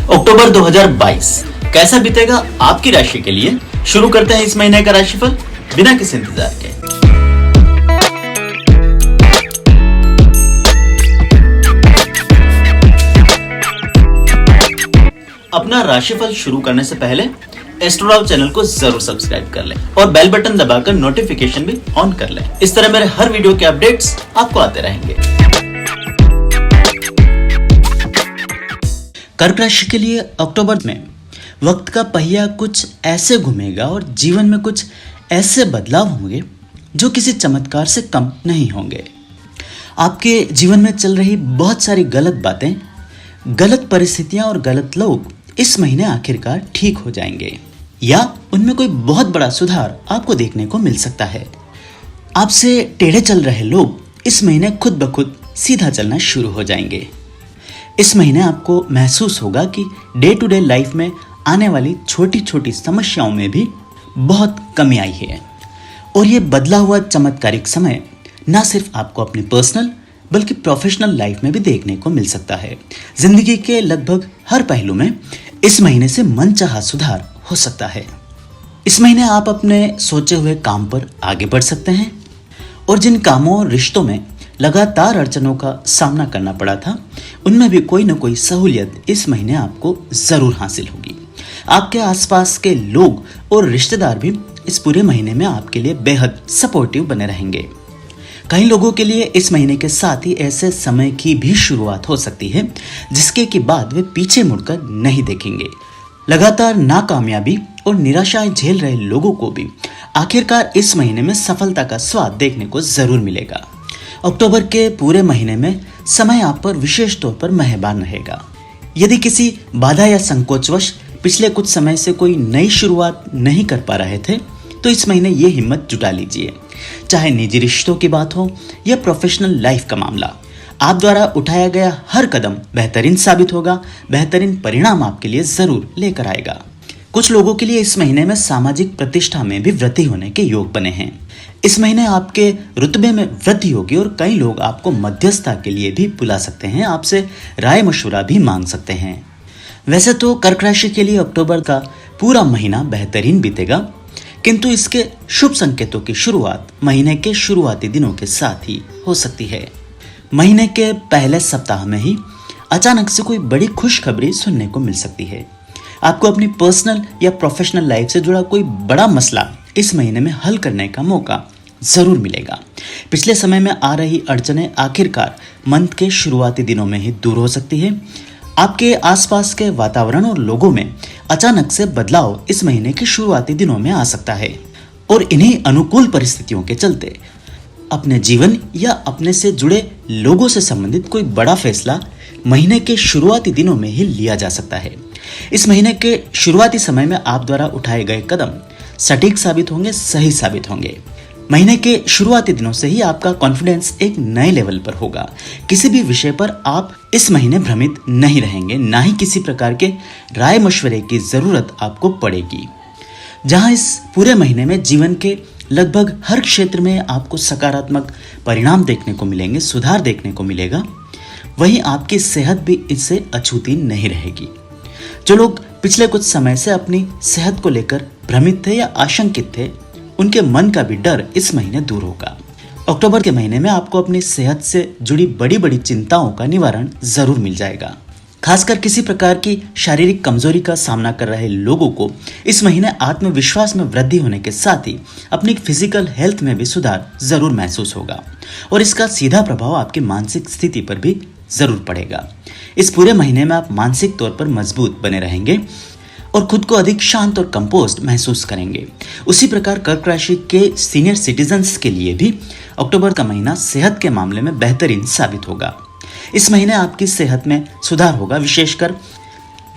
अक्टूबर 2022 कैसा बीतेगा आपकी राशि के लिए। शुरू करते हैं इस महीने का राशिफल बिना किसी इंतजार के। अपना राशिफल शुरू करने से पहले एस्ट्रोलॉग चैनल को जरूर सब्सक्राइब कर लें और बेल बटन दबाकर नोटिफिकेशन भी ऑन कर लें। इस तरह मेरे हर वीडियो के अपडेट्स आपको आते रहेंगे। कर्क राशि के लिए अक्टूबर में वक्त का पहिया कुछ ऐसे घूमेगा और जीवन में कुछ ऐसे बदलाव होंगे जो किसी चमत्कार से कम नहीं होंगे। आपके जीवन में चल रही बहुत सारी गलत बातें, गलत परिस्थितियां और गलत लोग इस महीने आखिरकार ठीक हो जाएंगे या उनमें कोई बहुत बड़ा सुधार आपको देखने को मिल सकता है। आपसे टेढ़े चल रहे लोग इस महीने खुद ब खुद सीधा चलना शुरू हो जाएंगे। इस महीने आपको महसूस होगा कि डे टू डे लाइफ में आने वाली छोटी छोटी समस्याओं में भी बहुत कमी आई है और ये बदला हुआ चमत्कारिक समय न सिर्फ आपको अपनी पर्सनल बल्कि प्रोफेशनल लाइफ में भी देखने को मिल सकता है। जिंदगी के लगभग हर पहलू में इस महीने से मनचाहा सुधार हो सकता है। इस महीने आप अपने सोचे हुए काम पर आगे बढ़ सकते हैं और जिन कामों और रिश्तों में लगातार अड़चनों का सामना करना पड़ा था उनमें भी कोई न कोई सहूलियत इस महीने आपको जरूर हासिल होगी। आपके आसपास के लोग और रिश्तेदार भी इस पूरे महीने में आपके लिए बेहद सपोर्टिव बने रहेंगे। कई लोगों के लिए इस महीने के साथ ही ऐसे समय की भी शुरुआत हो सकती है जिसके के बाद वे पीछे मुड़कर नहीं देखेंगे। लगातार नाकामयाबी और निराशाएं झेल रहे लोगों को भी आखिरकार इस महीने में सफलता का स्वाद देखने को जरूर मिलेगा। अक्टूबर के पूरे महीने में समय आप पर विशेष तौर पर मेहरबान रहेगा। यदि किसी बाधा या संकोचवश पिछले कुछ समय से कोई नई शुरुआत नहीं कर पा रहे थे तो इस महीने ये हिम्मत जुटा लीजिए। चाहे निजी रिश्तों की बात हो या प्रोफेशनल लाइफ का मामला, आप द्वारा उठाया गया हर कदम बेहतरीन साबित होगा, बेहतरीन परिणाम आपके लिए जरूर लेकर आएगा। कुछ लोगों के लिए इस महीने में सामाजिक प्रतिष्ठा में भी वृद्धि होने के योग बने हैं। इस महीने आपके रुतबे में वृद्धि होगी और कई लोग आपको मध्यस्थता के लिए भी बुला सकते हैं, आपसे राय मशवरा भी मांग सकते हैं। वैसे तो कर्क राशि के लिए अक्टूबर का पूरा महीना बेहतरीन बीतेगा, किंतु इसके शुभ संकेतों की शुरुआत महीने के शुरुआती दिनों के साथ ही हो सकती है। महीने के पहले सप्ताह में ही अचानक से कोई बड़ी खुशखबरी सुनने को मिल सकती है। आपको अपनी पर्सनल या प्रोफेशनल लाइफ से जुड़ा कोई बड़ा मसला इस महीने में हल करने का मौका जरूर मिलेगा। पिछले समय में आ रही अड़चनें आखिरकार मंथ के शुरुआती दिनों में ही दूर हो सकती है। आपके आसपास के वातावरण और लोगों में अचानक से बदलाव इस महीने के शुरुआती दिनों में आ सकता है और इन्हीं अनुकूल परिस्थितियों के चलते अपने जीवन या अपने से जुड़े लोगों से संबंधित कोई बड़ा फैसला महीने के शुरुआती दिनों में ही लिया जा सकता है। इस महीने के शुरुआती समय में आप द्वारा उठाए गए कदम सटीक साबित होंगे, सही साबित होंगे। महीने के शुरुआती दिनों से ही आपका कॉन्फिडेंस एक नए लेवल पर होगा। किसी भी विषय पर आप इस महीने भ्रमित नहीं रहेंगे, ना ही किसी प्रकार के राय मशवरे की जरूरत आपको पड़ेगी। जहां इस पूरे महीने में जीवन के लगभग हर क्षेत्र में आपको सकारात्मक परिणाम देखने को मिलेंगे, सुधार देखने को मिलेगा, वहीं आपकी सेहत भी इससे अछूती नहीं रहेगी। जो लोग पिछले कुछ समय से अपनी सेहत को लेकर भ्रमित थे या आशंकित थे, उनके मन का भी डर इस महीने दूर होगा। अक्टूबर के महीने में आपको अपनी सेहत से जुड़ी बड़ी बड़ी चिंताओं का निवारण जरूर मिल जाएगा। खासकर किसी प्रकार की शारीरिक कमजोरी का सामना कर रहे लोगों को इस महीने आत्मविश्वास में वृद्धि होने के साथ ही अपनी फिजिकल हेल्थ में भी सुधार जरूर महसूस होगा और इसका सीधा प्रभाव आपकी मानसिक स्थिति पर भी जरूर पड़ेगा। इस पूरे महीने में आप मानसिक तौर पर मजबूत बने रहेंगे और खुद को अधिक शांत और कंपोस्ट महसूस करेंगे। उसी प्रकार कर्क राशि के सीनियर सिटीजन्स के लिए भी अक्टूबर का महीना सेहत के मामले में बेहतरीन साबित होगा। इस महीने आपकी सेहत में सुधार होगा। विशेषकर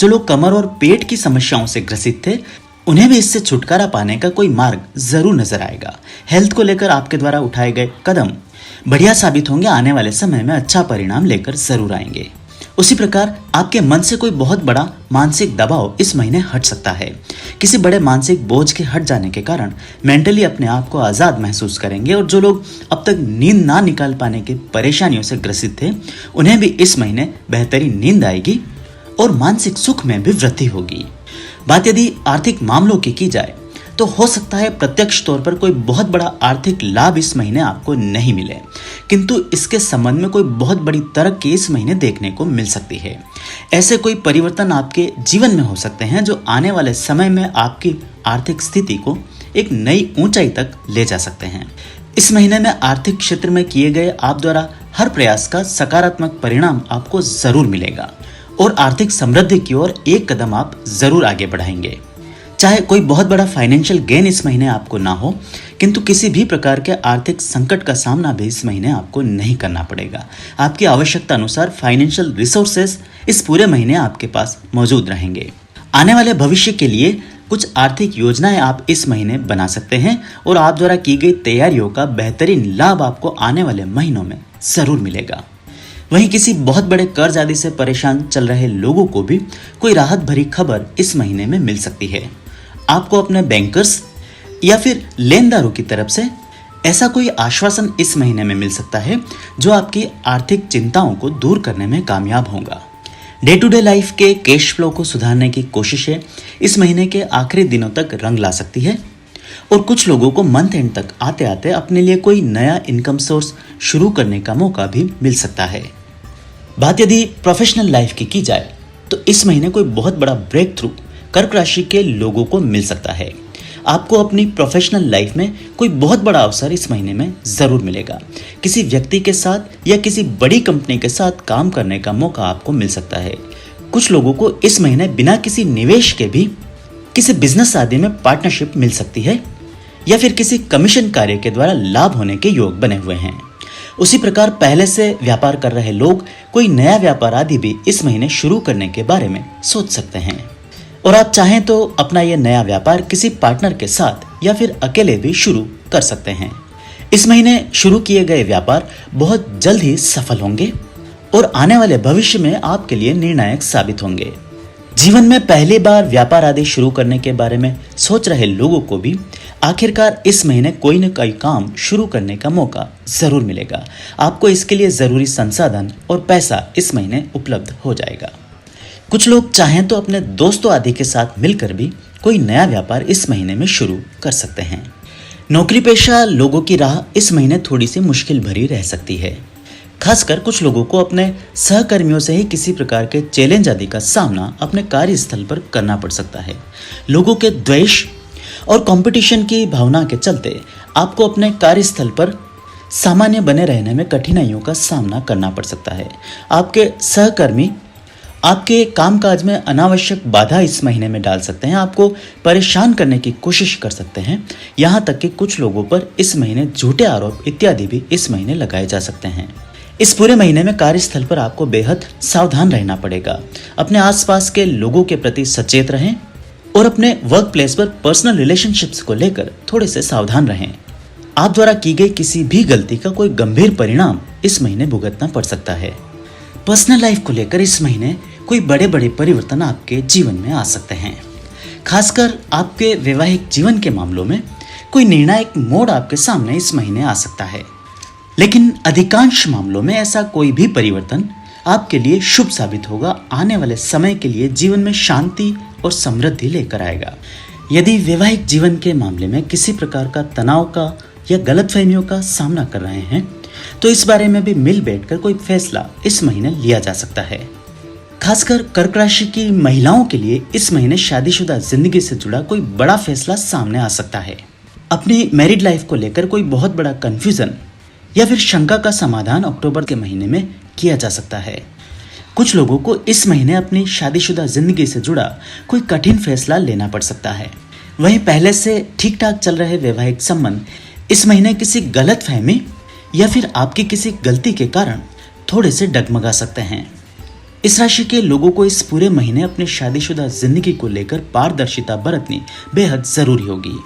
जो लोग कमर और पेट की समस्याओं से ग्रसित थे उन्हें भी इससे छुटकारा पाने का कोई मार्ग जरूर नजर आएगा। हेल्थ को लेकर आपके द्वारा उठाए गए कदम बढ़िया साबित होंगे, आने वाले समय में अच्छा परिणाम लेकर जरूर आएंगे। उसी प्रकार आपके मन से कोई बहुत बड़ा मानसिक दबाव इस महीने हट सकता है। किसी बड़े मानसिक बोझ के हट जाने के कारण मेंटली अपने आप को आज़ाद महसूस करेंगे और जो लोग अब तक नींद ना निकाल पाने की परेशानियों से ग्रसित थे उन्हें भी इस महीने बेहतरीन नींद आएगी और मानसिक सुख में भी वृद्धि होगी। बात यदि आर्थिक मामलों की जाए तो हो सकता है प्रत्यक्ष तौर पर कोई बहुत बड़ा आर्थिक लाभ इस महीने आपको नहीं मिले, किंतु इसके संबंध में कोई बहुत बड़ी तरक्की इस महीने देखने को मिल सकती है। ऐसे कोई परिवर्तन आपके जीवन में हो सकते हैं जो आने वाले समय में आपकी आर्थिक स्थिति को एक नई ऊंचाई तक ले जा सकते हैं। इस महीने में आर्थिक क्षेत्र में किए गए आप द्वारा हर प्रयास का सकारात्मक परिणाम आपको जरूर मिलेगा और आर्थिक समृद्धि की ओर एक कदम आप जरूर आगे बढ़ाएंगे। चाहे कोई बहुत बड़ा फाइनेंशियल गेन इस महीने आपको ना हो, किंतु किसी भी प्रकार के आर्थिक संकट का सामना भी इस महीने आपको नहीं करना पड़ेगा। आपकी आवश्यकता अनुसार फाइनेंशियल रिसोर्सेस इस पूरे महीने आपके पास मौजूद रहेंगे। आने वाले भविष्य के लिए कुछ आर्थिक योजनाएं आप इस महीने बना सकते हैं और आप द्वारा की गई तैयारियों का बेहतरीन लाभ आपको आने वाले महीनों में जरूर मिलेगा। वहीं किसी बहुत बड़े कर्ज आदि से परेशान चल रहे लोगों को भी कोई राहत भरी खबर इस महीने में मिल सकती है। आपको अपने बैंकर्स या फिर लेनदारों की तरफ से ऐसा कोई आश्वासन इस महीने में मिल सकता है जो आपकी आर्थिक चिंताओं को दूर करने में कामयाब होगा। डे टू डे लाइफ के कैश फ्लो को सुधारने की कोशिशें इस महीने के आखिरी दिनों तक रंग ला सकती है और कुछ लोगों को मंथ एंड तक आते आते अपने लिए कोई नया इनकम सोर्स शुरू करने का मौका भी मिल सकता है। बात यदि प्रोफेशनल लाइफ की जाए तो इस महीने कोई बहुत बड़ा ब्रेक थ्रू कर्क राशि के लोगों को मिल सकता है। आपको अपनी प्रोफेशनल लाइफ में कोई बहुत बड़ा अवसर इस महीने में जरूर मिलेगा। किसी व्यक्ति के साथ या किसी बड़ी कंपनी के साथ काम करने का मौका आपको मिल सकता है। कुछ लोगों को इस महीने बिना किसी निवेश के भी किसी बिजनेस आदि में पार्टनरशिप मिल सकती है या फिर किसी कमीशन कार्य के द्वारा लाभ होने के योग बने हुए हैं। उसी प्रकार पहले से व्यापार कर रहे लोग कोई नया व्यापार आदि भी इस महीने शुरू करने के बारे में सोच सकते हैं और आप चाहें तो अपना यह नया व्यापार किसी पार्टनर के साथ या फिर अकेले भी शुरू कर सकते हैं। इस महीने शुरू किए गए व्यापार बहुत जल्द ही सफल होंगे और आने वाले भविष्य में आपके लिए निर्णायक साबित होंगे। जीवन में पहली बार व्यापार आदि शुरू करने के बारे में सोच रहे लोगों को भी आखिरकार इस महीने कोई न कोई काम शुरू करने का मौका जरूर मिलेगा। आपको इसके लिए जरूरी संसाधन और पैसा इस महीने उपलब्ध हो जाएगा। कुछ लोग चाहें तो अपने दोस्तों आदि के साथ मिलकर भी कोई नया व्यापार इस महीने में शुरू कर सकते हैं। नौकरी पेशा लोगों की राह इस महीने थोड़ी सी मुश्किल भरी रह सकती है। खासकर कुछ लोगों को अपने सहकर्मियों से ही किसी प्रकार के चैलेंज आदि का सामना अपने कार्यस्थल पर करना पड़ सकता है। लोगों के द्वेष और कंपटीशन की भावना के चलते आपको अपने कार्यस्थल पर सामान्य बने रहने में कठिनाइयों का सामना करना पड़ सकता है। आपके सहकर्मी आपके कामकाज में अनावश्यक बाधा इस महीने में डाल सकते हैं, आपको परेशान करने की कोशिश कर सकते हैं। यहाँ तक कि कुछ लोगों पर इस महीने झूठे आरोप इत्यादि भी इस महीने लगाए जा सकते हैं। इस पूरे महीने में कार्यस्थल पर आपको बेहद सावधान रहना पड़ेगा। अपने आसपास के लोगों के प्रति सचेत रहें और अपने वर्क प्लेस पर पर्सनल रिलेशनशिप्स को लेकर थोड़े से सावधान रहें। आप द्वारा की गई किसी भी गलती का कोई गंभीर परिणाम इस महीने भुगतना पड़ सकता है। पर्सनल लाइफ को लेकर इस महीने कोई बड़े बड़े परिवर्तन आपके जीवन में आ सकते हैं। खासकर आपके वैवाहिक जीवन के मामलों में कोई निर्णायक मोड़ आपके सामने इस महीने आ सकता है, लेकिन अधिकांश मामलों में ऐसा कोई भी परिवर्तन आपके लिए शुभ साबित होगा। आने वाले समय के लिए जीवन में शांति और समृद्धि लेकर आएगा। यदि वैवाहिक जीवन के मामले में किसी प्रकार का तनाव का या गलतफहमियों का सामना कर रहे हैं तो इस बारे में भी मिल बैठकर कोई फैसला इस महीने लिया जा सकता है। खासकर कर्क राशि की महिलाओं के लिए इस महीने शादीशुदा जिंदगी से जुड़ा कोई बड़ा फैसला सामने आ सकता है। अपनी मैरिड लाइफ को लेकर कोई बहुत बड़ा कंफ्यूजन या फिर शंका का समाधान अक्टूबर के महीने में किया जा सकता है। कुछ लोगों को इस महीने अपनी शादीशुदा जिंदगी से जुड़ा कोई कठिन फैसला लेना पड़ सकता है। वहीं पहले से ठीक ठाक चल रहे वैवाहिक संबंध इस महीने किसी गलत फहमी या फिर आपकी किसी गलती के कारण थोड़े से डगमगा सकते हैं। इस राशि के लोगों को इस पूरे महीने अपनी शादीशुदा जिंदगी को लेकर पारदर्शिता बरतनी बेहद जरूरी होगी।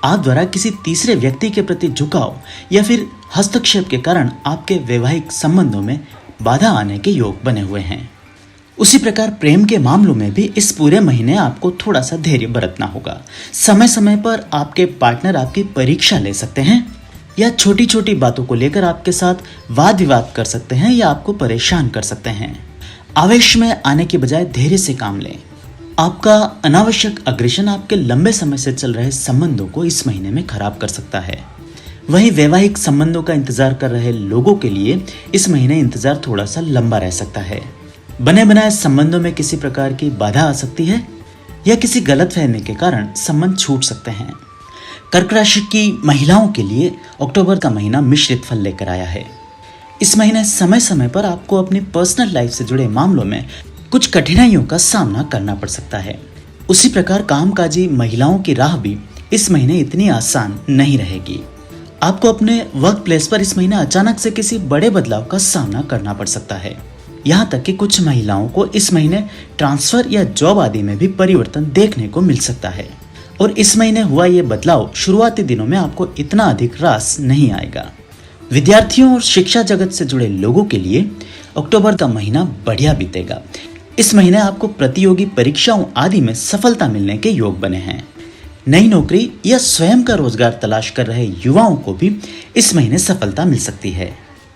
आप द्वारा किसी तीसरे व्यक्ति के प्रति झुकाव या फिर हस्तक्षेप के कारण आपके वैवाहिक संबंधों में बाधा आने के योग बने हुए हैं। उसी प्रकार प्रेम के मामलों में भी इस पूरे महीने आपको थोड़ा सा धैर्य बरतना होगा। समय समय पर आपके पार्टनर आपकी परीक्षा ले सकते हैं या छोटी छोटी बातों को लेकर आपके साथ वाद विवाद कर सकते हैं या आपको परेशान कर सकते हैं। आवेश में आने के बजाय धैर्य से काम लें। आपका अनावश्यक अग्रेशन आपके लंबे समय से चल रहे संबंधों को इस महीने में खराब कर सकता है। वहीं वैवाहिक संबंधों का इंतजार कर रहे लोगों के लिए इस महीने इंतजार थोड़ा सा लंबा रह सकता है। बने बनाए संबंधों में किसी प्रकार की बाधा आ सकती है या किसी गलतफहमी के कारण संबंध छूट सकते हैं। कर्क राशि की महिलाओं के लिए अक्टूबर का महीना मिश्रित फल लेकर आया है। इस महीने समय समय पर आपको अपनी पर्सनल लाइफ से जुड़े मामलों में कुछ कठिनाइयों का सामना करना पड़ सकता है। उसी प्रकार कामकाजी महिलाओं की राह भी इस महीने इतनी आसान नहीं रहेगी। आपको अपने वर्क प्लेस पर इस महीने अचानक से किसी बड़े बदलाव का सामना करना पड़ सकता है। यहाँ तक कि कुछ महिलाओं को इस महीने ट्रांसफर या जॉब आदि में भी परिवर्तन देखने को मिल सकता है और इस महीने हुआ ये बदलाव शुरुआती दिनों में आपको इतना अधिक रास नहीं आएगा। विद्यार्थियों और शिक्षा जगत से जुड़े लोगों के लिए अक्टूबर का महीना बढ़िया बीतेगा। इस महीने आपको प्रतियोगी परीक्षाओं आदि में सफलता मिलने के योग बने हैं। नई नौकरी या स्वयं का रोजगार तलाश कर रहे युवाओं को भी इस महीने सफलता मिल सकती है।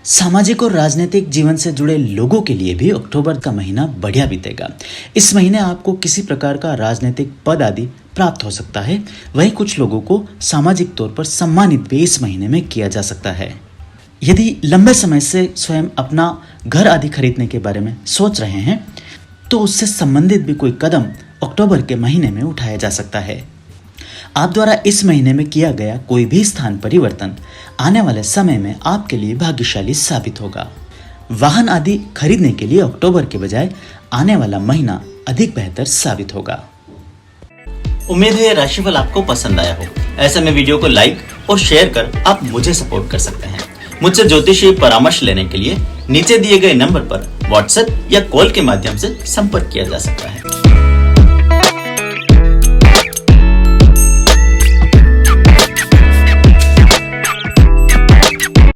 सामाजिक और राजनीतिक जीवन से जुड़े लोगों के लिए भी अक्टूबर का महीना बढ़िया बीतेगा। इस महीने आपको किसी प्रकार का राजनीतिक पद आदि प्राप्त हो सकता है। वहीं कुछ लोगों को सामाजिक तौर पर सम्मानित भी इस महीने में किया जा सकता है। यदि लंबे समय से स्वयं अपना घर आदि खरीदने के बारे में सोच रहे हैं तो उससे संबंधित भी कोई कदम अक्टूबर के महीने में उठाया जा सकता है। आप द्वारा इस महीने में किया गया कोई भी स्थान परिवर्तन आने वाले समय में आपके लिए भाग्यशाली साबित होगा। वाहन आदि खरीदने के लिए अक्टूबर के बजाय आने वाला महीना अधिक बेहतर साबित होगा। उम्मीद है राशिफल आपको पसंद आया हो। ऐसे में वीडियो को लाइक और शेयर कर आप मुझे सपोर्ट कर सकते हैं। मुझसे ज्योतिषीय परामर्श लेने के लिए नीचे दिए गए नंबर पर व्हाट्सएप या कॉल के माध्यम से संपर्क किया जा सकता है।